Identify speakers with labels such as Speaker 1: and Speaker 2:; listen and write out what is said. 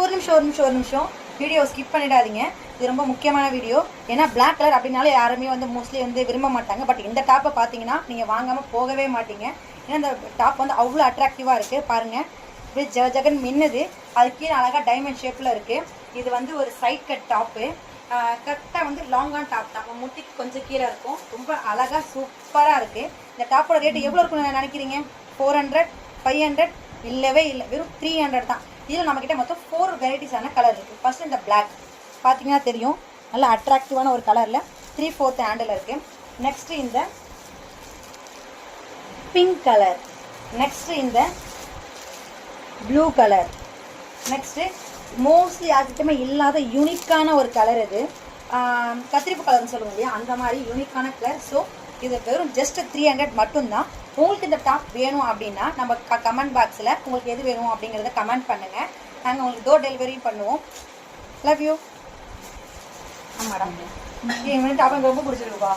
Speaker 1: ஒரு நிமிஷம் video skip பண்ணிடாதீங்க. இது ரொம்ப முக்கியமான வீடியோ. ஏன்னா பிளாக் கலர் அப்படின்னாலே யாருமே மோஸ்ட்லி விரும்ப மாட்டாங்க. பட் இந்த டாப்பை பார்த்தீங்கன்னா நீங்கள் வாங்காமல் போகவே மாட்டீங்க. ஏன்னா இந்த டாப் அவ்வளோ அட்ராக்டிவாக இருக்குது. பாருங்கள், இது ஜகன் மின்னுது. அது கீழே அழகாக டைமண்ட் ஷேப்பில் இருக்குது. இது ஒரு சைட் கட் டாப்பு. கரெக்டாக லாங்கான டாப் தான். முட்டிக்கு கொஞ்சம் கீழே இருக்கும். ரொம்ப அழகாக சூப்பராக இருக்குது. இந்த டாப்போட ரேட்டு எவ்வளோ இருக்குன்னு நினைக்கிறீங்க? 400, 500 இல்லவே இல்லை, வெறும் 300 தான். இதில் நம்மக்கிட்ட மொத்தம் 4 வெரைட்டிஸான கலர் இருக்குது. ஃபர்ஸ்ட் இந்த பிளாக் பார்த்தீங்கன்னா தெரியும், நல்லா அட்ராக்டிவான ஒரு கலரில் 3/4 ஹேண்டில் இருக்குது. நெக்ஸ்ட்டு இந்த பிங்க் கலர், நெக்ஸ்ட்டு இந்த ப்ளூ கலர், நெக்ஸ்ட்டு மோஸ்ட்லி யாருக்கிட்டமே இல்லாத யூனிக்கான ஒரு கலர். இது கத்திரிப்பு கலர்னு சொல்லுவோம் இல்லையா, அந்த மாதிரி யூனிக்கான கலர். ஸோ இது வெறும் ஜஸ்ட் 300 மட்டும்தான். உங்களுக்கு இந்த டாப் வேணும் அப்படின்னா நம்ம கமெண்ட் பாக்ஸில் உங்களுக்கு எது வேணும் அப்படிங்கிறத கமெண்ட் பண்ணுங்கள். நாங்கள் உங்களுக்கு டோர் டெலிவரியும் பண்ணுவோம். Love you. ஆமாடா, டாப் எனக்கு ரொம்ப பிடிச்சிருக்குப்பா.